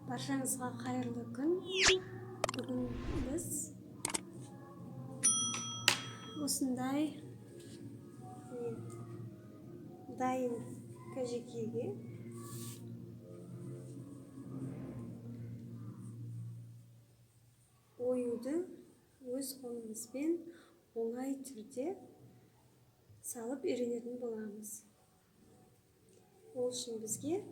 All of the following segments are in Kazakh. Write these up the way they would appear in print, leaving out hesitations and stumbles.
Баршаңызға қайырлы күн. Бүгін біз осындай дайын кәжекейге оюды өз қолымызбен оңай түрде салып үйренетін боламыз. Ол үшін бізге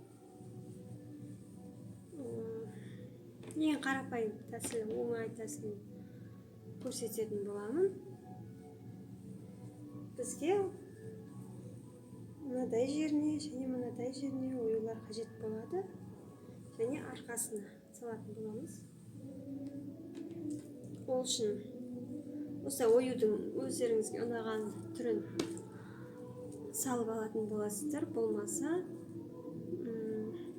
ең қарапайым тәсілі, оңай тәсілін көрсететін боламын. Бізге мынадай жеріне және мынадай жеріне оюлар қажет болады, және арқасына салатын боламыз. Ол үшін осы оюдың өздеріңізге ұнаған түрін салып алатын боласыздар. Болмаса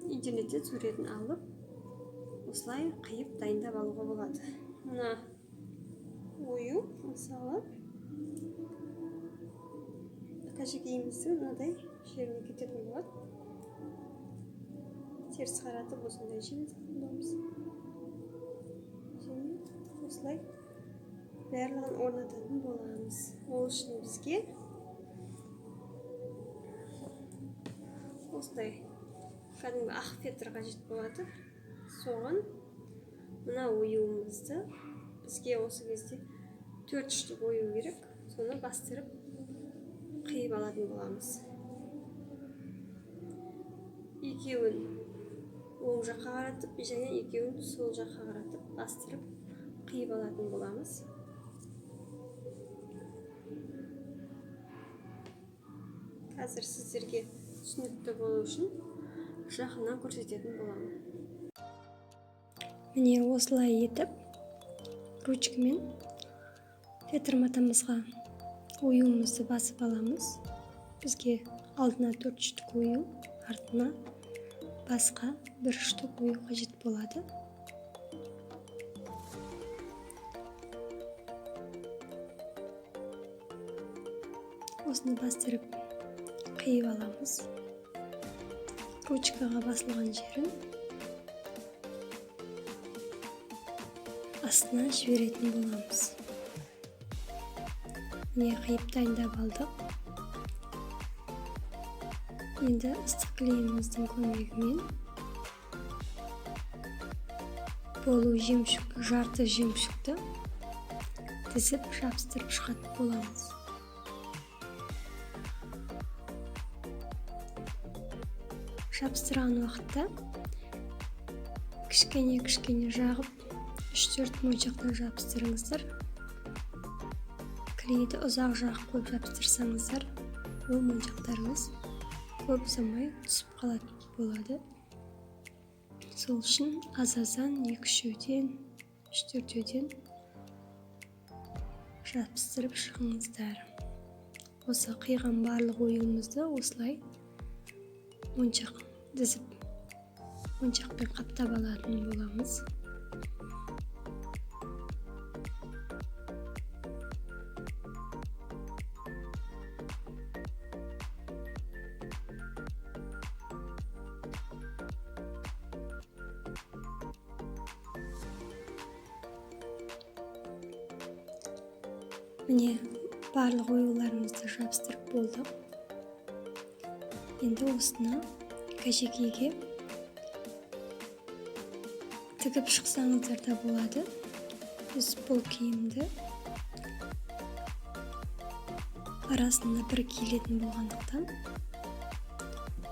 интернеттен суретін алып, осылай қиып дайындап алуға болады. Мына ою, мысалы, кәжекейіміздің мынадай жеріне кететін болады. Теріс қаратып осындай жеріне салатын боламыз. Және осылай барлығын орнататын боламыз. Ол үшін бізге осылай кәдімгі ақ фетр қажет болады. Соған мына оюымызды бізге осы кезде 4 штук ою керек. Соны бастырып қиып алатын боламыз. Екеуін оң жаққа қаратып, және екеуін сол жаққа қаратып бастырып қиып алатын боламыз. Қазір сіздерге түсінікті болу үшін жақыннан көрсететін боламын. Міне осылай етіп, ручкамен фетр матамызға оюымызды басып аламыз. Бізге алдына 4 штук ою, артына басқа 1 штук ою қажет болады. Осыны бастырып қиып аламыз. Ручкаға басылған жерін астына жіберетін боламыз. Міне қиып дайындап алдық. Енді ыстық клейіміздің көмегімен болу жемшік, жарты жемшікті тізіп жабыстырып шығатын боламыз. Жабыстырған уақытта кішкене жағып 3-4 моншақтан жабыстырыңыздар. Клейді ұзақ жағып қойып жабыстырсаңыздар, ол моншақтарыңыз көп ұзамай түсіп қалатын болады. Сол үшін аз-аздан 2-3-ден, 3-4-ден жабыстырып шығыңыздар. Осы қиған барлық оюымызды осылай моншақ дізіп, моншақпен қаптап алатын боламыз. Міне барлық оюларымызды жабыстырып болдық. Енді осыны кәжекейге тігіп шықсаңыздар да болады. Біз бұл киімді арасында бір киілетін болғандықтан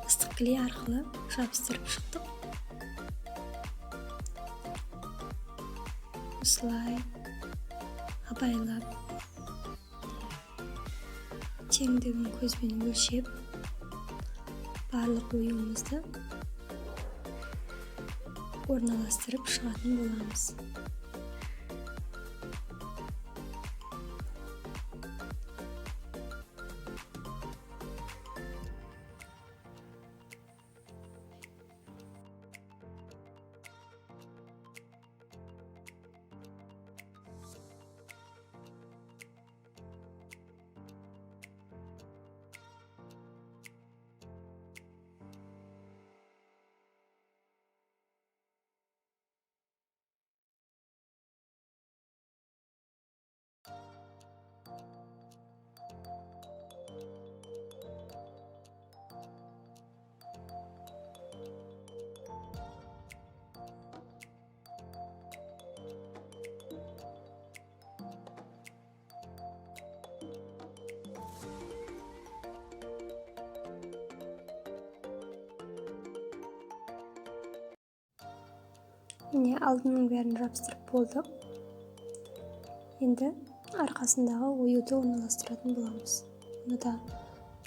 ыстық клей арқылы жабыстырып шықтық. Осылай абайлап, теңдігін көзбен өлшеп, барлық оюымызды орналастырып шығатын боламыз. Міне алдының бәрін жабыстырып болдық. Енді арқасындағы оюды орналастыратын боламыз. Оны да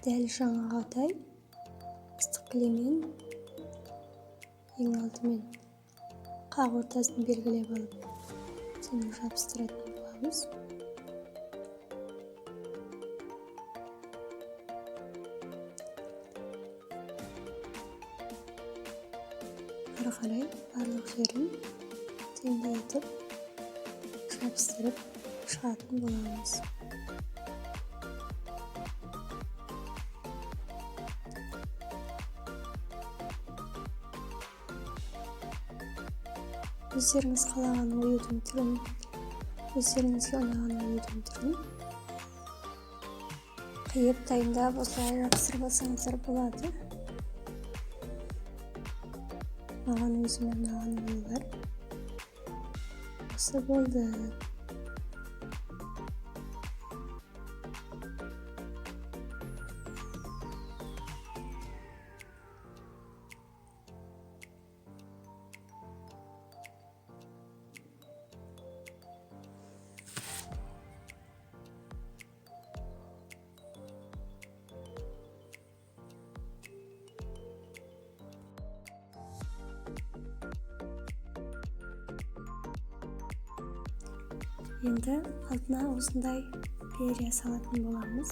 дәл жаңағыдай ыстық кілеммен ең алдымен қақ ортасын белгілеп алып, соны жабыстыратын боламыз. Ары қарай барлық жерін теңдей етіп жабыстырып шығатын боламыз. Өздеріңіз қалаған оюдың түрін, өздеріңізге ұнаған оюдың түрін қиып дайындап осылай жабыстырып алсаңыздар болады. Маған өзіме ұнаған оюлар осы болды. Енді алдына осындай перья салатын боламыз.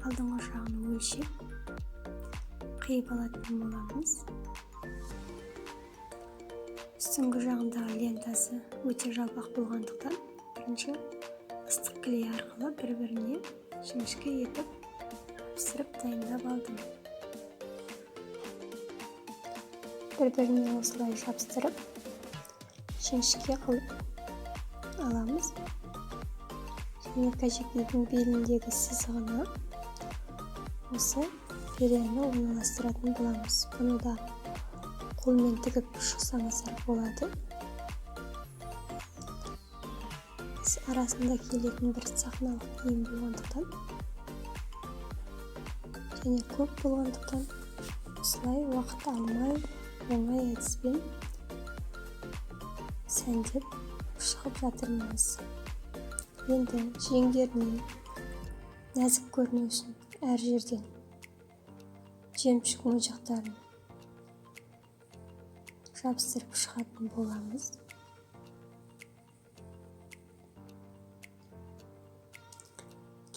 Алдыңғы жағын өлшеп қиып алатын боламыз. Үстіңгі жағындағы лентасы өте жалпақ болғандықтан бірінші ыстық клей арқылы бір-біріне жіңішке етіп жабыстырып дайындап алдым. Бір-біріне осылай жабыстырып жіңішке қылып аламыз. Және кәжекейдің беліндегі сызығына осы перьяны орналастыратын боламыз. Бұны да қолмен тігіп шықсаңыздар болады. Арасында келетін бір сахналық киім болғандықтан және көп болғандықтан осылай уақыт алмай оңай әдіспен сәндеп шығып жатырмыз. Енді жеңдеріне нәзік көріну үшін әр жерден жемшік моншақтарын жабыстырып шығатын боламыз.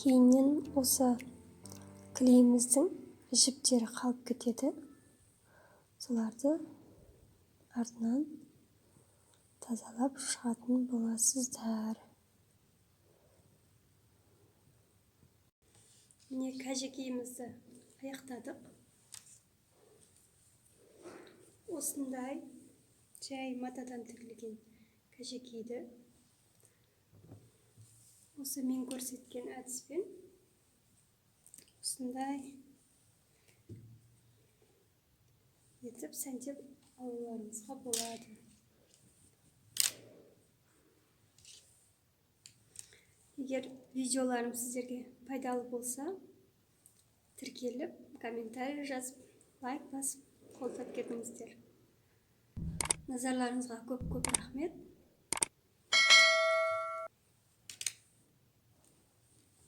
Кейіннен осы клейіміздің жіптері қалып кетеді. Соларды артынан тазалап шығатын боласыздар. Міне кәжекейімізді аяқтадық. Осындай жай матадан тігілген кәжекейді осы мен көрсеткен әдіспен осындай етіп сәндеп алуларыңызға болады. Егер видеоларым сіздерге пайдалы болса, тіркеліп, комментарий жазып, лайк басып, қолдап кетіңіздер. Назарларыңызға көп-көп рахмет.